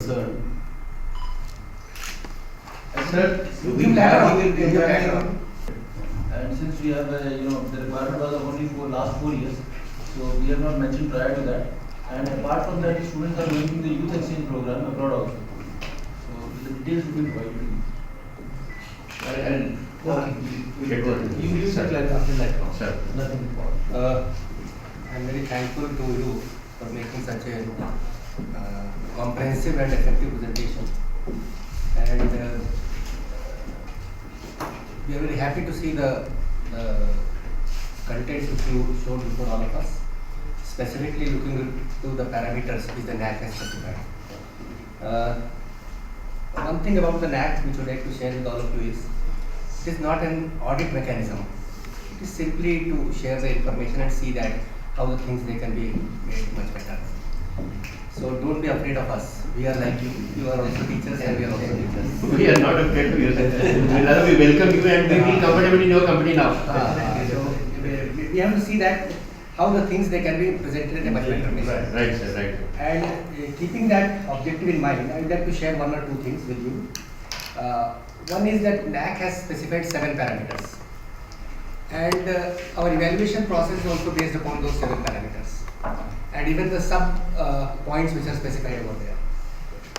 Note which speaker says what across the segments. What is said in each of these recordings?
Speaker 1: concerned.
Speaker 2: Sir, and since we have the requirement was only for last 4 years, so we have not mentioned prior to that. And apart from that, students are going in the youth exchange program abroad also. So the details will be provided.
Speaker 1: And
Speaker 3: You said like after like
Speaker 1: sir.
Speaker 3: nothing important.
Speaker 4: I'm very thankful to you for making such a comprehensive and effective presentation. And we are very happy to see the content which you showed before all of us, specifically looking to the parameters which the NAAC has specified. One thing about the NAAC which I would like to share with all of you is, it is not an audit mechanism. It is simply to share the information and see that how the things they can be made much better. So don't be afraid of us. We are like you. You are also teachers and we are also teachers.
Speaker 1: We are not afraid to use it. Rather, we welcome you and we feel comfortable in your company now.
Speaker 4: So we have to see that how the things they can be presented in a much better way.
Speaker 1: Right, sir, right.
Speaker 4: And keeping that objective in mind, I would like to share one or two things with you. One is that NAAC has specified 7 parameters. And our evaluation process is also based upon those 7 parameters. And even the sub points which are specified over there.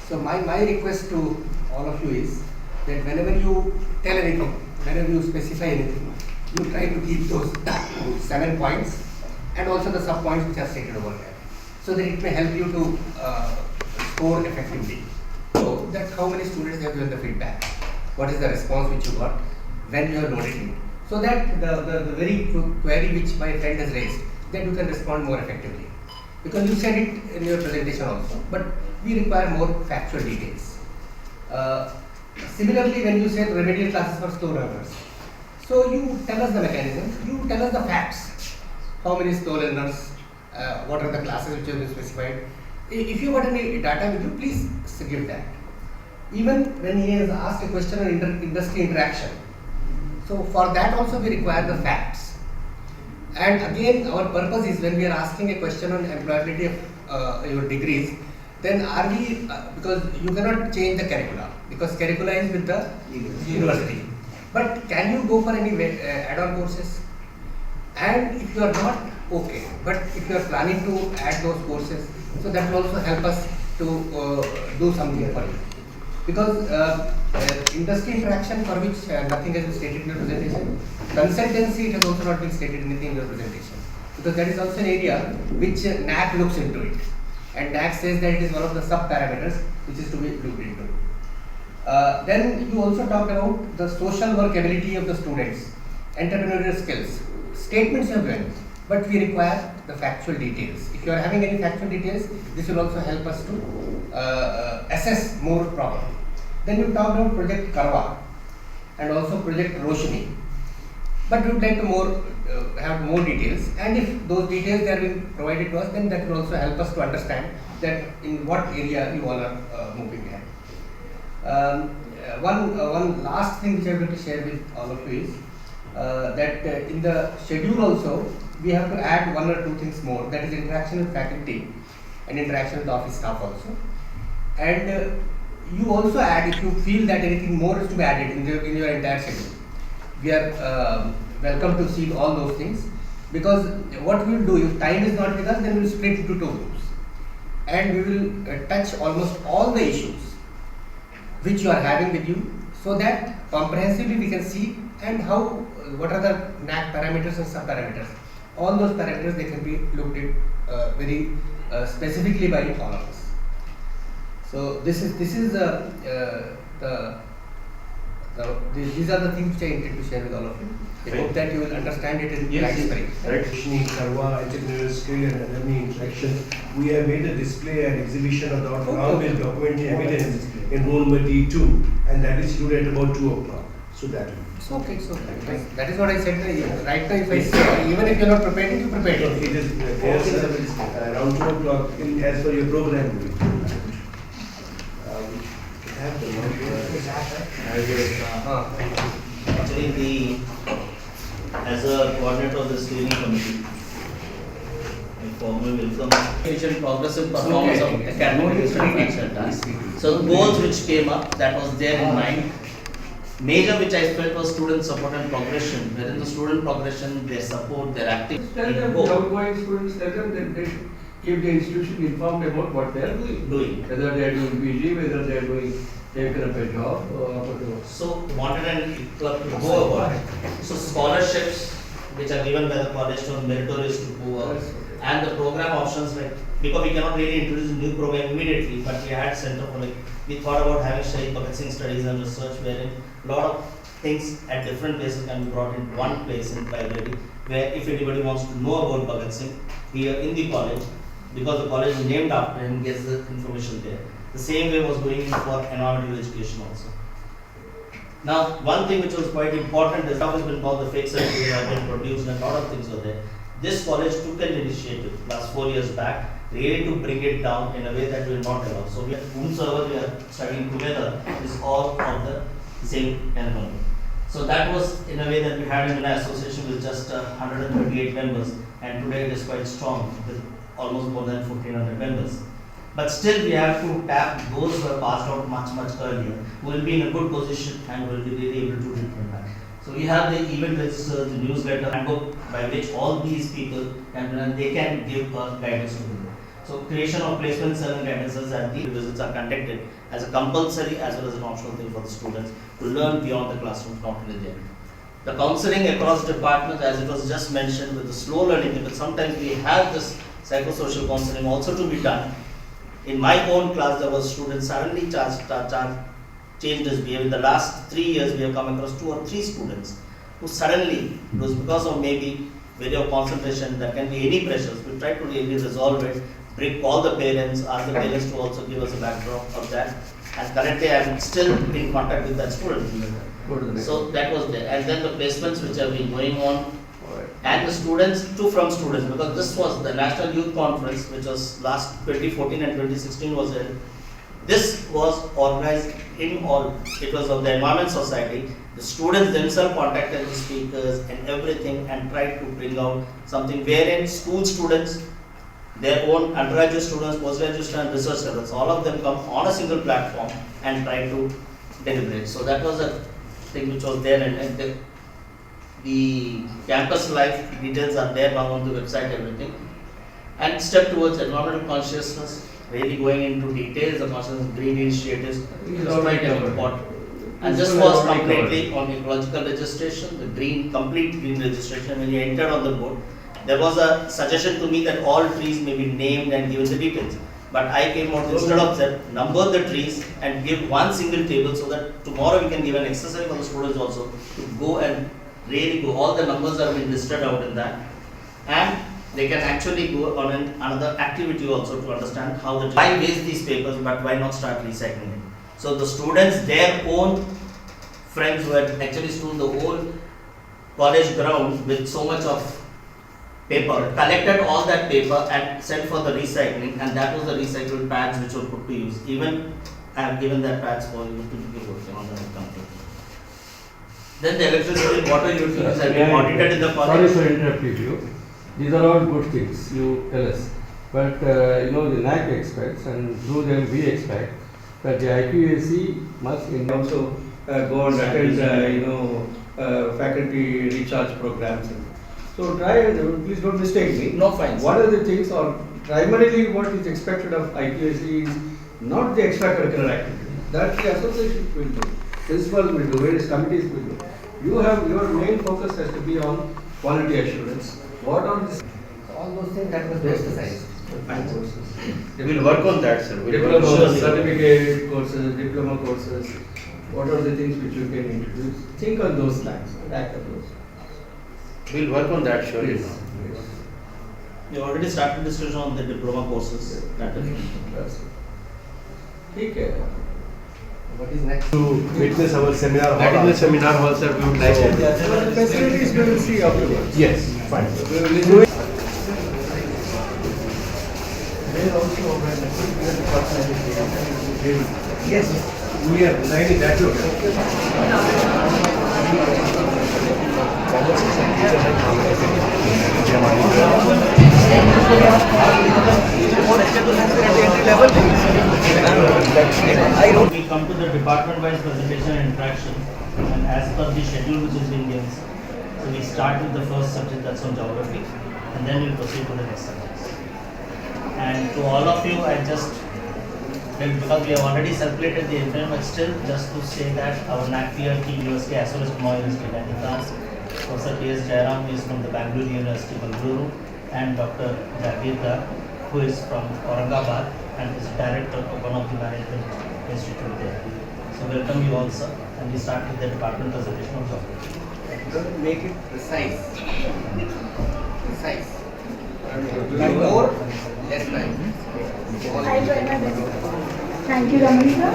Speaker 4: So my request to all of you is that whenever you tell anything, whenever you specify anything, you try to keep those 7 points and also the sub points which are stated over there, so that it may help you to score effectively. So that's how many students have given the feedback, what is the response which you got when you have loaded it, so that the very query which my friend has raised, that you can respond more effectively. Because you said it in your presentation also, but we require more factual details. Similarly, when you said remedial classes for slow learners, so you tell us the mechanism, you tell us the facts. How many slow learners, what are the classes which have been specified. If you got any data with you, please give that. Even when he has asked a question on industry interaction, so for that also we require the facts. And again, our purpose is when we are asking a question on employability of your degrees, then are we, because you cannot change the curricula, because curricula is with the university. But can you go for any add-on courses? And if you are not, okay, but if you are planning to add those courses, so that will also help us to do something for you. Because industry interaction, for which nothing has been stated in your presentation, consultancy, it has also not been stated anything in your presentation. Because that is also an area which NAAC looks into it. And NAAC says that it is one of the sub-parameters which is to be looked into. Then you also talked about the social work ability of the students, entrepreneurial skills. Statements you have given, but we require the factual details. If you are having any factual details, this will also help us to assess more properly. Then you talked about Project Karwa and also Project Roshni. But we would like to have more details, and if those details are being provided to us, then that will also help us to understand that in what area you all are moving at. One last thing which I would like to share with all of you is that in the schedule also we have to add 1 or 2 things more, that is interaction with faculty and interaction with the office staff also. And you also add, if you feel that anything more is to be added in your entire schedule, we are welcome to see all those things, because what we will do, if time is not with us, then we will split into 2 groups and we will touch almost all the issues which you are having with you, so that comprehensively we can see and what are the NAAC parameters and sub-parameters. All those parameters, they can be looked at very specifically by all of us. So these are the things which I intend to share with all of you. I hope that you will understand it in right spirit.
Speaker 3: Roshni, Karwa, entrepreneurial skill and alumni interaction. We have made a display and exhibition of the along with documentary evidence in room number D2, and that is due at about 2 o'clock. So that will be.
Speaker 4: It's okay, it's okay. That is what I said. Right now, if I say, even if you are not prepared, you prepare it.
Speaker 3: It is around 2 o'clock as per your program. Have the
Speaker 5: Actually, as a coordinator of the steering committee, I formally welcome progressive performance of academic studies. So the goals which came up, that was there in mind. Major which I felt was student support and progression, wherein the student progression, their support, their activity.
Speaker 6: Tell them the outgoing students, tell them that they should keep the institution informed about what they are doing. Whether they are doing PG, whether they are doing taking up a job or whatever.
Speaker 5: So wanted an club to go about it. So scholarships which are given by the college to meritorious to go out. And the program options, like, because we cannot really introduce a new program immediately, but we had center for, like, we thought about having Shahid Bhagat Singh studies and research, wherein a lot of things at different places can be brought in one place in library, where if anybody wants to know about Bhagat Singh here in the college, because the college is named after him, gets the information there. The same way was going in for environmental education also. Now, one thing which was quite important is how has been called the fake certificate have been produced and a lot of things were there. This college took an initiative last 4 years back, really to bring it down in a way that will not allow. So we are, whomsoever we are studying together is all of the same environment. So that was in a way that we had in an association with just 138 members, and today it is quite strong with almost more than 1400 members. But still we have to tap those who have passed out much earlier, who will be in a good position and will be really able to return back. So we have the event register, the newsletter handbook by which all these people can, they can give guidance to them. So creation of placement cell and guidances and the visits are conducted as a compulsory as well as an optional thing for the students to learn beyond the classroom, not in the end. The counseling across departments, as it was just mentioned, with the slow learning people, sometimes we have this psychosocial counseling also to be done. In my own class, there was students suddenly changed his behavior. In the last 3 years, we have come across 2 or 3 students who suddenly, it was because of maybe failure of concentration, there can be any pressures. We try to really resolve it, call the parents, ask the parents to also give us a backdrop of that. And currently, I am still in contact with that student. So that was there. And then the placements which have been going on, and the students from students, because this was the National Youth Conference, which was last 2014 and 2016 was held. This was organized in all, it was of the Environment Society. The students themselves contacted the speakers and everything and tried to bring out something wherein school students, their own undergraduate students, postgraduate students, and research students, all of them come on a single platform and try to deliberate. So that was a thing which was there, and the campus life details are there now on the website, everything. And step towards environmental consciousness, really going into details, the consciousness of green initiatives is quite important. And this was completely on ecological registration, the complete green registration. When you entered on the board, there was a suggestion to me that all trees may be named and given the details. But I came out instead of that, number the trees and give one single table so that tomorrow we can give an exercise for the students also to go and really go. All the numbers are being listed out in that. And they can actually go on another activity also to understand how the why waste these papers, but why not start recycling it. So the students, their own friends who had actually strewn the whole college ground with so much of paper, collected all that paper and sent for the recycling, and that was the recycled pads which were put to use. Even I have given that pads for you to be working on that company. Then the electricity and water utilities have been audited in the college.
Speaker 7: Sorry for interrupting you. These are all good things you tell us, but the NAAC expects, and through them we expect that the IQAC must
Speaker 6: Also go and attend faculty recharge programs. So try, please don't mistake me.
Speaker 5: No, fine.
Speaker 6: What are the things, or primarily what is expected of IQAC is not the extracurricular activity. That the association will do, principals will do, various committees will do. You have, your main focus has to be on quality assurance. What are the
Speaker 4: All those things that was emphasized.
Speaker 1: We will work on that, sir.
Speaker 6: diploma, certificate courses, diploma courses? What are the things which you can introduce? Think on those lines, act on those.
Speaker 1: We'll work on that, sure.
Speaker 6: Yes.
Speaker 5: We already started discussion on the diploma courses. That is
Speaker 6: Okay.
Speaker 4: What is next?
Speaker 3: To witness our seminar hall.
Speaker 1: That is the seminar hall, sir. We would like to.
Speaker 6: The facilities we will see afterwards.
Speaker 3: Yes, fine. Yes, we are designing that look.
Speaker 5: We come to the department-wise presentation and interaction, and as per the schedule which is being given, so we start with the first subject, that's on geography, and then we'll proceed to the next subjects. And to all of you, I just, well, because we have already circulated the info, but still just to say that our NAAC Key University as well as Kumail University in France, Professor P.S. Jairam is from the Bangalore University, Bangalore, and Dr. Jagir, who is from Aurangabad and is director of one of the management institute there. So welcome you all, sir, and we start with the department presentation of geography.
Speaker 4: Make it precise. Precise. More, less time.
Speaker 8: I try my best. Thank you, Raman sir.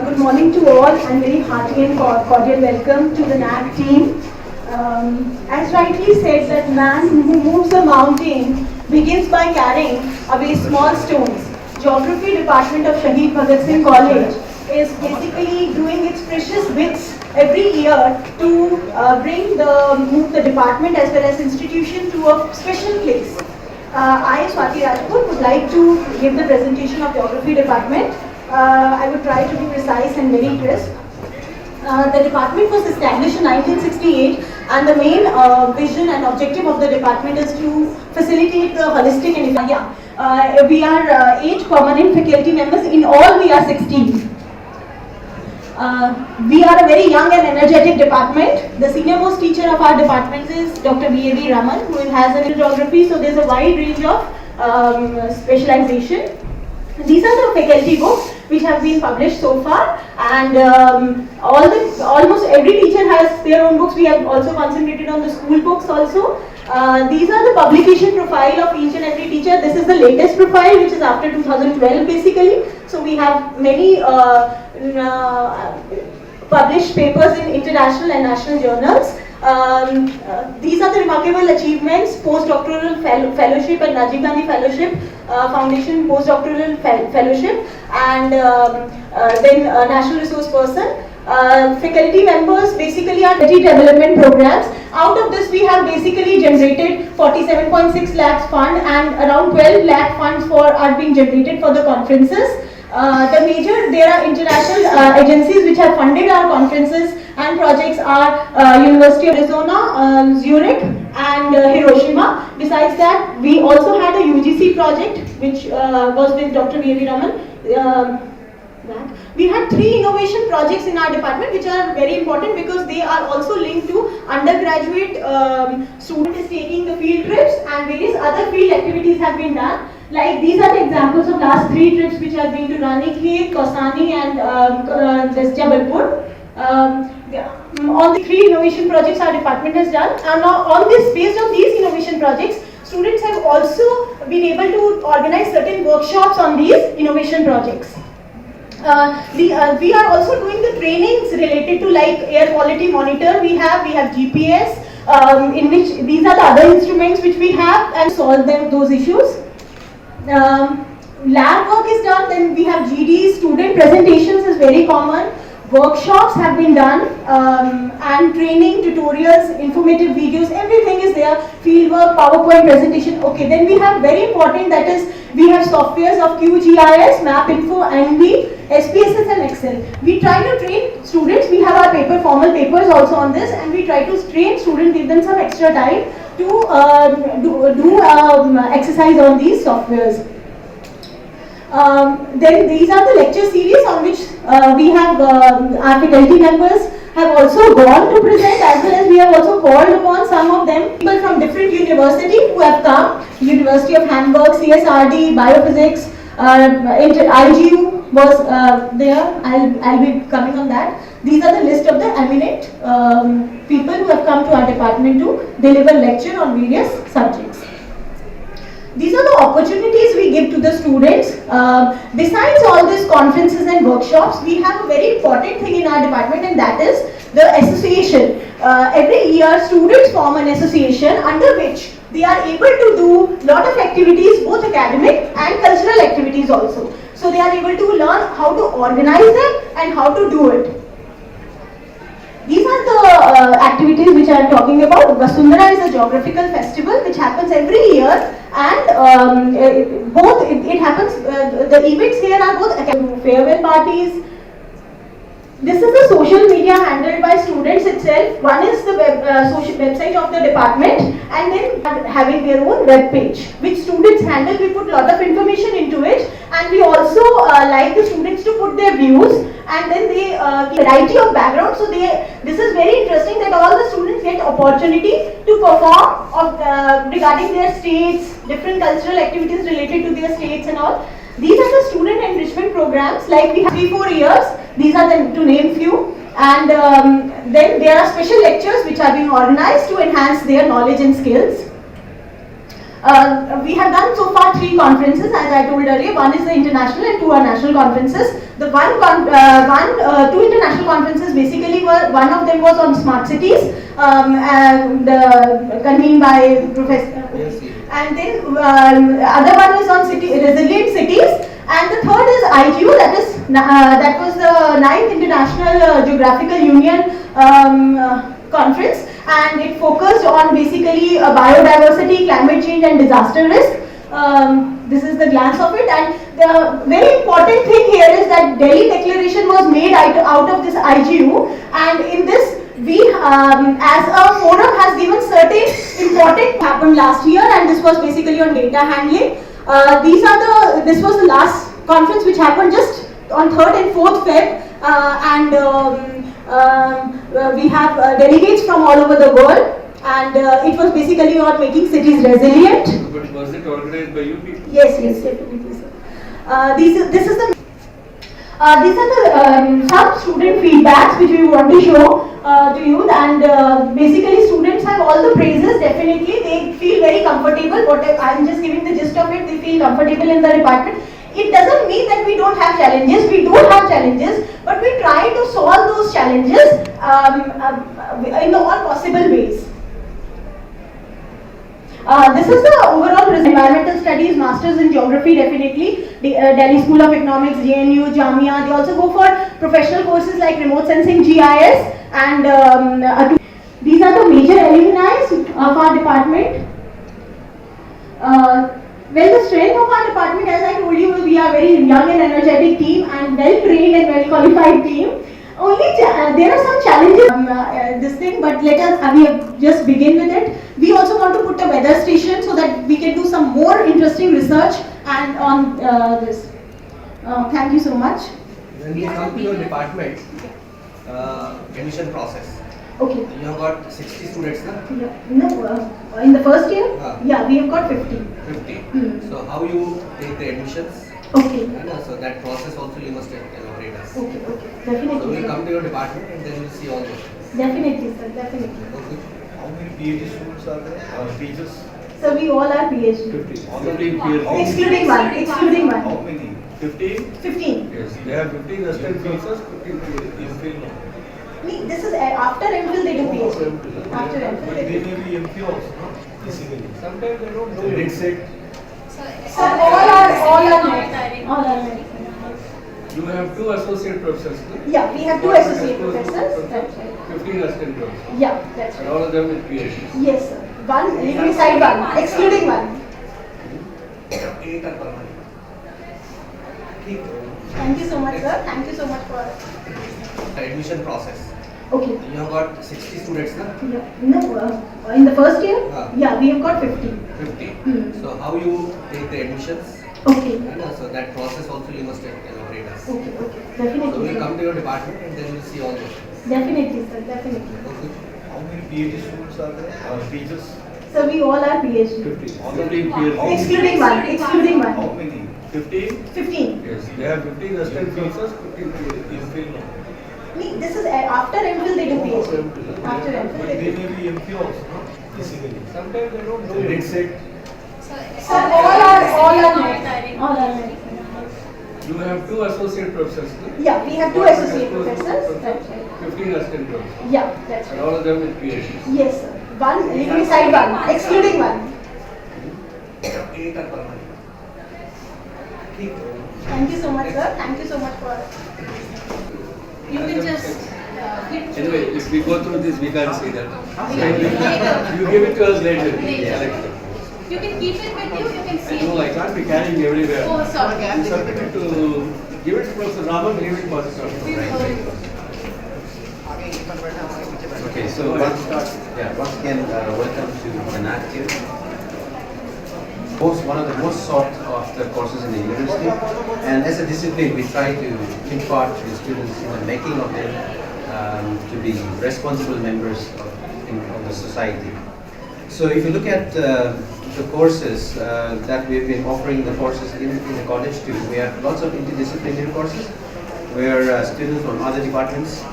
Speaker 8: Good morning to all and very hearty and cordial welcome to the NAAC team. As rightly said, that man who moves a mountain begins by carrying away small stones. Geography department of Shaheed Bhagat Singh College is basically doing its precious bits every year to move the department as well as institution to a special place. I, Swati Rajput, would like to give the presentation of geography department. I would try to be precise and very crisp. The department was established in 1968, and the main vision and objective of the department is to facilitate the holistic and we are 8 permanent faculty members. In all, we are 16. We are a very young and energetic department. The senior most teacher of our department is Dr. V.A.V. Raman, who has a geography, so there's a wide range of specialization. These are the faculty books which have been published so far, and almost every teacher has their own books. We have also concentrated on the school books also. These are the publication profile of each and every teacher. This is the latest profile, which is after 2012 basically. So we have many published papers in international and national journals. These are the remarkable achievements: postdoctoral fellowship and Rajiv Gandhi Fellowship, Foundation postdoctoral fellowship, and then National Resource Person. Faculty members basically are development programs. Out of this, we have basically generated 47.6 lakhs fund, and around 12 lakh funds are being generated for the conferences. There are international agencies which have funded our conferences and projects are University of Arizona, Zurich and Hiroshima. Besides that, we also had a UGC project which was with Dr. V.A.V. Raman. We had 3 innovation projects in our department which are very important because they are also linked to undergraduate students taking the field trips, and various other field activities have been done. Like these are the examples of last 3 trips which have been to Ranikhet, Kausani and this Jabalpur. All the 3 innovation projects our department has done, and now based on these innovation projects, students have also been able to organize certain workshops on these innovation projects. We are also doing the trainings related to like air quality monitor. We have GPS, in which these are the other instruments which we have, and solve those issues. Lab work is done. Then we have GD, student presentations is very common. Workshops have been done, and training, tutorials, informative videos, everything is there. Fieldwork, PowerPoint presentation. Okay, then we have very important, that is, we have softwares of QGIS, MapInfo, NV, SBSC and Excel. We try to train students. We have our formal papers also on this, and we try to train students, give them some extra time to do exercise on these softwares. Then these are the lecture series on which we have our faculty members have also gone to present, as well as we have also called upon some of them, people from different universities who have come. University of Hamburg, CSRD, Biophysics, IGU was there. I'll be coming on that. These are the list of the eminent people who have come to our department to deliver lecture on various subjects. These are the opportunities we give to the students. Besides all these conferences and workshops, we have a very important thing in our department, and that is the association. Every year, students form an association under which they are able to do lot of activities, both academic and cultural activities also. So they are able to learn how to organize them and how to do it. These are the activities which I am talking about. Vasundhara is a geographical festival which happens every year, And both it happens. The events here are both farewell parties. This is the social media handled by students itself. One is the social website of the department, and then having their own web page, which students handle. We put a lot of information into it, and we also like the students to put their views, and then they variety of background. So this is very interesting that all the students get opportunity to perform regarding their states, different cultural activities related to their states and all. These are the student enrichment programs, like we have 3-4 years. These are the, to name few, and then there are special lectures which are being organized to enhance their knowledge and skills. We have done so far 3 conferences, as I told earlier. One is the international and 2 are national conferences. The 2 international conferences basically were, one of them was on smart cities, convened by Professor.
Speaker 4: Yes.
Speaker 8: And then other one is on resilient cities, and the third is IGU, that was the 9th International Geographical Union conference, and it focused on basically biodiversity, climate change and disaster risk. This is the glance of it, and the very important thing here is that Delhi Declaration was made out of this IGU, and in this we as a forum has given certain important happened last year, and this was basically on data handling. This was the last conference which happened just on 3rd and 4th Feb, and we have delegates from all over the world, and it was basically on making cities resilient.
Speaker 6: But was it organized by you people?
Speaker 8: Yes, definitely, sir. These are the some student feedbacks which we want to show to you, and basically students have all the praises. Definitely they feel very comfortable. I am just giving the gist of it. They feel comfortable in the department. It doesn't mean that we don't have challenges. We do have challenges, but we try to solve those challenges in all possible ways. This is the overall environmental studies, masters in geography, definitely. Delhi School of Economics, JNU, Jamia. They also go for professional courses like remote sensing, GIS, and these are the major alumni of our department. Well, the strength of our department, as I told you, we are very young and energetic team and well trained and well qualified team. Only there are some challenges this thing, but let us just begin with it. We also want to put a weather station so that we can do some more interesting research and on this. Thank you so much.
Speaker 4: When we come to your department, admission process.
Speaker 8: Okay.
Speaker 4: You have got 60 students, na?
Speaker 8: Yeah. No, in the first year, yeah, we have got 50.
Speaker 4: 50. So how you take the admissions?
Speaker 8: Okay.
Speaker 4: So that process also you must elaborate us.
Speaker 8: Okay, definitely.
Speaker 4: So we'll
Speaker 8: sir.
Speaker 4: come to your department and then we'll see all those.
Speaker 8: Definitely, sir, definitely.
Speaker 4: Okay.
Speaker 6: How many PhD students are there? Teachers?
Speaker 8: So we all are PhD.
Speaker 6: 50.
Speaker 2: All the PhD.
Speaker 8: Excluding one.
Speaker 6: How many? 15?
Speaker 8: 15.
Speaker 6: Yes. They have 15 assistant professors, 15 MPhil.
Speaker 8: This is after MPhil they do PhD. After MPhil
Speaker 6: But
Speaker 8: they
Speaker 6: they
Speaker 8: do.
Speaker 6: may be MP also, no? Basically. Sometimes they don't
Speaker 4: So
Speaker 6: do
Speaker 4: it's
Speaker 6: it.
Speaker 8: Sir, all are married.
Speaker 6: You have 2 associate professors, no?
Speaker 8: Yeah, we have 2 associate professors. That's right.
Speaker 6: 15 assistant professors.
Speaker 8: Yeah, that's
Speaker 6: And
Speaker 8: right.
Speaker 6: all of them with PhDs.
Speaker 8: Yes, sir. One leaving aside one, excluding one.
Speaker 4: 8 are permanent.
Speaker 8: Thank you so much, sir. Thank you so much for.
Speaker 4: Admission process.
Speaker 8: Okay.
Speaker 4: You have got 60 students, na?
Speaker 8: Yeah. No, in the first year, yeah, we have got 50.
Speaker 4: 50. So how you take the admissions?
Speaker 8: Okay.
Speaker 4: So that process also you must elaborate us.
Speaker 8: Okay,
Speaker 4: So
Speaker 8: definitely.
Speaker 4: we'll
Speaker 8: Sir.
Speaker 4: come to your department and then we'll see all those.
Speaker 8: Definitely, sir, definitely.
Speaker 4: Okay.
Speaker 6: How many PhD students are there? Teachers?
Speaker 8: So we all are PhD.
Speaker 6: 50. All the PhD.
Speaker 8: Excluding one.
Speaker 6: How many? 15?
Speaker 8: 15.
Speaker 6: Yes. They have 15 assistant professors, 15 MPhil.
Speaker 8: This is after MPhil they do PhD. After MPhil
Speaker 6: But
Speaker 8: they
Speaker 6: they
Speaker 8: do.
Speaker 6: may be MP also, no? Basically. Sometimes they don't do
Speaker 4: So
Speaker 6: it.
Speaker 4: it's it.
Speaker 8: Sir, all are married.
Speaker 6: You have 2 associate professors, no?
Speaker 8: Yeah, we have 2 associate professors. That's right.
Speaker 6: 15 assistant professors.
Speaker 8: Yeah, that's
Speaker 6: And
Speaker 8: right.
Speaker 6: all of them with PhDs.
Speaker 8: Yes, sir. One leaving aside one, excluding one.
Speaker 4: 8 are permanent.
Speaker 8: Thank you so much, sir. Thank you so much for.
Speaker 9: You can just
Speaker 6: Anyway, if we go through this, we can't see that. So you give it to us later.
Speaker 9: Later.
Speaker 6: Select them.
Speaker 9: You can keep it with you, you can see
Speaker 6: No, I
Speaker 9: it.
Speaker 6: can't be carrying everywhere.
Speaker 9: Oh, sorry.
Speaker 6: You submitted to give it to Professor Raman, leave it for the
Speaker 9: We will hold it.
Speaker 10: Okay, so once again, welcome to the NAAC. One of the most sought after courses in the university, and as a discipline, we try to impart to the students in the making of them to be responsible members of the society. So if you look at the courses that we've been offering, the courses in the college too, we have lots of interdisciplinary courses where students from other departments.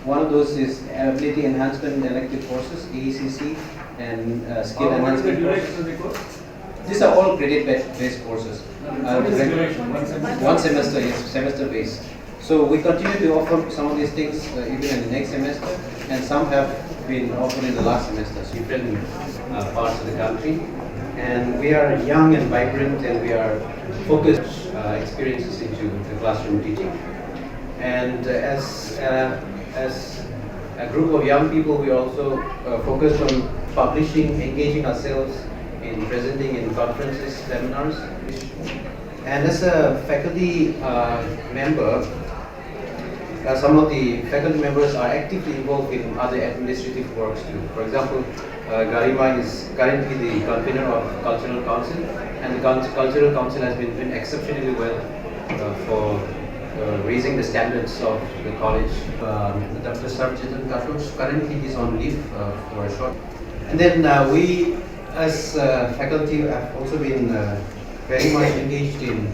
Speaker 10: One of those is Ability Enhancement and Elective Courses, AECC, and Skill
Speaker 6: What is the
Speaker 10: Enhancement
Speaker 6: duration
Speaker 10: courses.
Speaker 6: of the course?
Speaker 10: These are all credit-based courses.
Speaker 6: What is the duration? One semester?
Speaker 10: One semester, yes, semester-based. So we continue to offer some of these things even in the next semester, and some have been offered in the last semester, so different parts of the country. And we are young and vibrant, and we are focused experiences into the classroom teaching. And as a group of young people, we also focus on publishing, engaging ourselves in presenting in conferences, seminars. And as a faculty member, some of the faculty members are actively involved in other administrative works too. For example, Garima is currently the convener of Cultural Council, and the Cultural Council has been doing exceptionally well for raising the standards of the college. Dr. Sarvjitan Katoch, currently he's on leave for a short. And then we as faculty have also been very much engaged in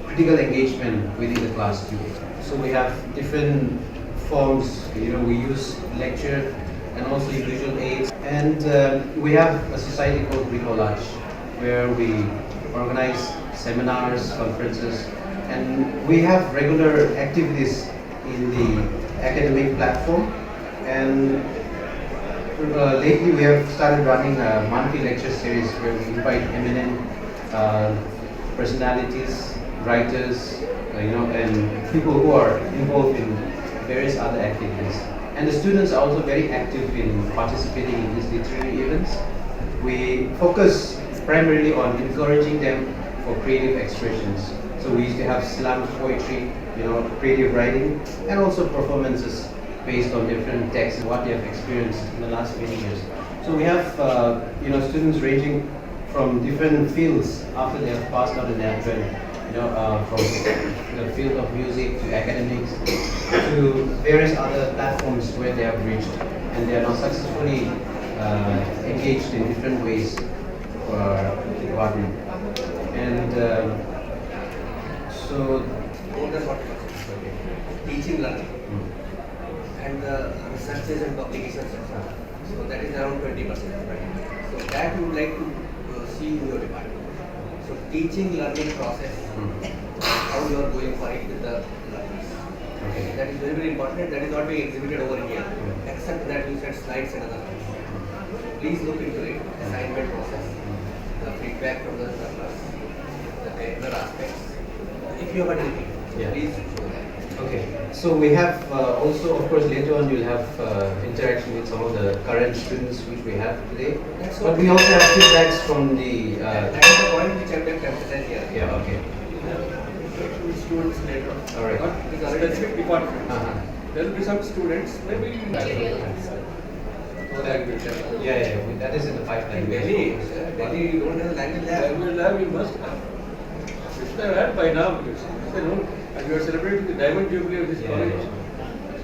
Speaker 10: critical engagement within the class too. So we have different forms, we use lecture and also visual aids. And we have a society called Bricolage, where we organize seminars, conferences, and we have regular activities in the academic platform. And lately we have started running a monthly lecture series where we invite eminent personalities, writers, and people who are involved in various other activities. And the students are also very active in participating in these literary events. We focus primarily on encouraging them for creative expressions. So we used to have slam poetry, creative writing, and also performances based on different texts and what they have experienced in the last many years. So we have students ranging from different fields after they have passed out in their from the field of music to academics to various other platforms where they have reached, and they are now successfully engaged in different ways for the department. And so
Speaker 4: More than 40%. Teaching, learning, and the researches and publications. So that is around 20%. Right? So that you would like to see in your department. So teaching, learning process, how you are going for it with the learners.
Speaker 10: Okay.
Speaker 4: That is very, very important. That is not being exhibited over here, except that you said slides and other things. Please look into it. Assignment process, the feedback from the learners, the curricular aspects. If you have anything, please show that.
Speaker 10: Okay, so we have also, of course, later on you'll have interaction with some of the current students which we have today. But we also have feedbacks from the.
Speaker 4: That is the point which I am emphasizing here.
Speaker 10: Yeah. Okay.
Speaker 6: Students later.
Speaker 10: All right.
Speaker 6: Not with a specific department. There will be some students, maybe.
Speaker 10: That is in the pipeline.
Speaker 4: In Delhi, you don't have a language lab.
Speaker 6: Language lab you must have. You should have had by now. And you are celebrating the diamond jubilee of this college.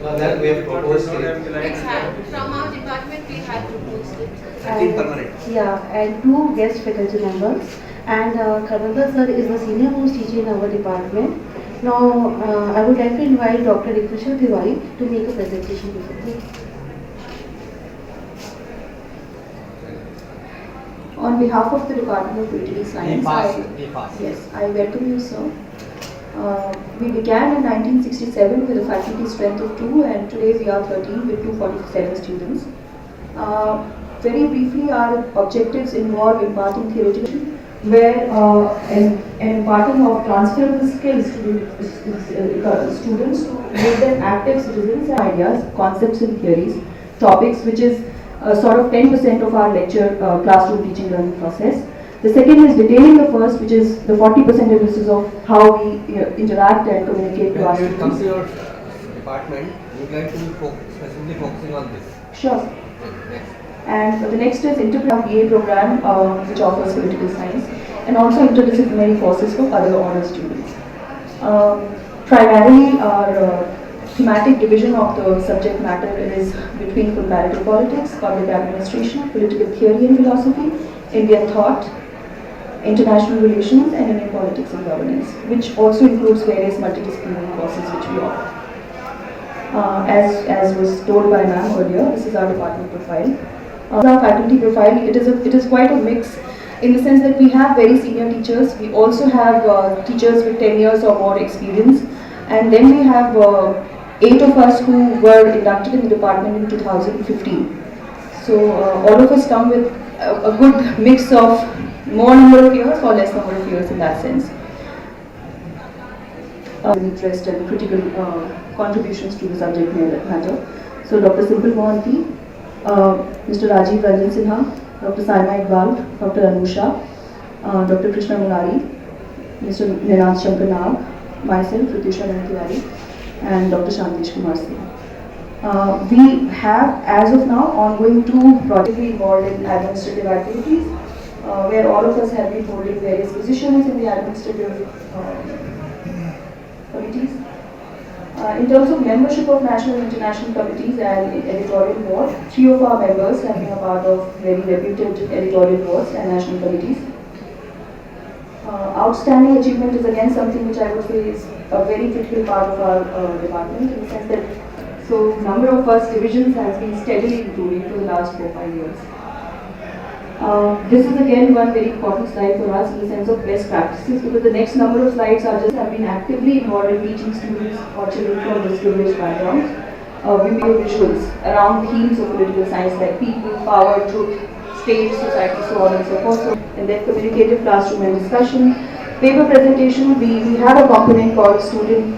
Speaker 10: Well, that we have proposed it.
Speaker 9: Let's have, from our department we have proposed it.
Speaker 4: 13 permanent.
Speaker 11: Yeah, and 2 guest faculty members. And Karnanda sir is the senior most teacher in our department. Now, I would like to invite Dr. Rikushal Tiwari to make a presentation before you. On behalf of the Department of Political Science, yes, I welcome you, sir. We began in 1967 with a faculty strength of 2, and today we are 13 with 247 students. Very briefly, our objectives involve imparting theoretical, where imparting of transferable skills to students to make them active citizens, ideas, concepts and theories, topics which is sort of 10% of our lecture classroom teaching learning process. The second is detailing the first, which is the 40% emphasis of how we interact and communicate to our
Speaker 4: When it comes
Speaker 11: students.
Speaker 4: to your department, you would like to be specifically focusing on this.
Speaker 11: Sure.
Speaker 4: Next.
Speaker 11: And the next is interdisciplinary BA program, which offers political science, and also interdisciplinary courses for other honor students. Primarily, our thematic division of the subject matter is between comparative politics, public administration, political theory and philosophy, Indian thought, international relations, and Indian politics and governance, which also includes various multidisciplinary courses which we offer. As was told by ma'am earlier, this is our department profile. Our faculty profile, it is quite a mix in the sense that we have very senior teachers. We also have teachers with 10 years or more experience, and then we have 8 of us who were inducted in the department in 2015. So all of us come with a good mix of more number of years or less number of years in that sense. Interest and critical contributions to the subject matter. So Dr. Simple Mohanty, Mr. Rajiv Ranjan Sinha, Dr. Saima Iqbal, Dr. Anusha, Dr. Krishna Murari, Mr. Ninad Shankar Nag, myself, Ritusha Tiwari, and Dr. Shantish Kumar Singh. We have, as of now, ongoing 2 projects involved in administrative activities, where all of us have been holding various positions in the administrative committees. In terms of membership of national and international committees and editorial board, 3 of our members have been a part of very reputed editorial boards and national committees. Outstanding achievement is again something which I would say is a very critical part of our department, in the sense that number of first divisions has been steadily improving for the last 4-5 years. This is again one very important slide for us in the sense of best practices, because the next number of slides are just have been actively involved in teaching students or children from disprivileged backgrounds. We make visuals around themes of political science like people, power, truth, state, society, so on and so forth. And then communicative classroom and discussion. Paper presentation, we have a component called student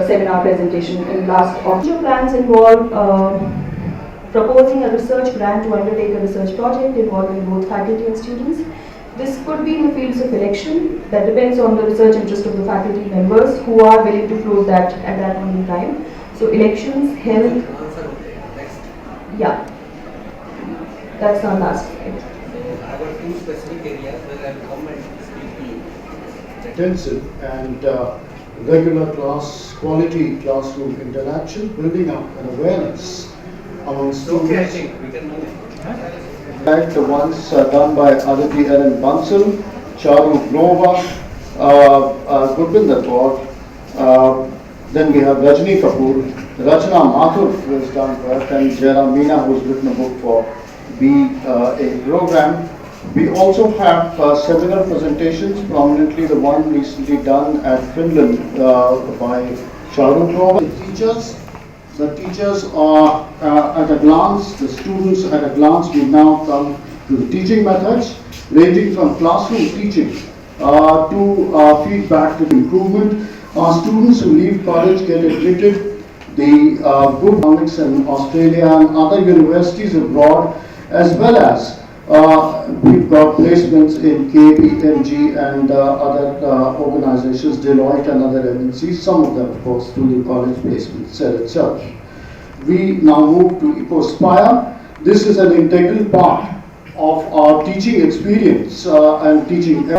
Speaker 11: seminar presentation in last Future plans involve proposing a research grant to undertake a research project involving both faculty and students. This could be in the fields of election, that depends on the research interest of the faculty members who are willing to float that at that point in time. So elections, health, yeah, that's our last slide.
Speaker 4: I got 2 specific areas where I will come and speak to you.
Speaker 12: Intensive and regular quality classroom interaction, building up an awareness among students.
Speaker 4: Okay, I think we can move.
Speaker 12: Like the ones done by Aditi Ellen Bansal, Charu Grover, Gurbinder Kaur. Then we have Rajni Kapoor, Rachna Mathur, who has done work, and Jairam Meena, who has written a book for BA program. We also have seminar presentations, prominently the one recently done at Finland by Charu Grover. The teachers are at a glance, the students at a glance. We now come to the teaching methods, ranging from classroom teaching to feedback to improvement. Our students who leave college get admitted the good economics in Australia and other universities abroad, as well as we've got placements in KPMG and other organizations, Deloitte and other agencies, some of them of course through the college placement cell itself. We now move to EcoSpire. This is an integral part of our teaching experience and teaching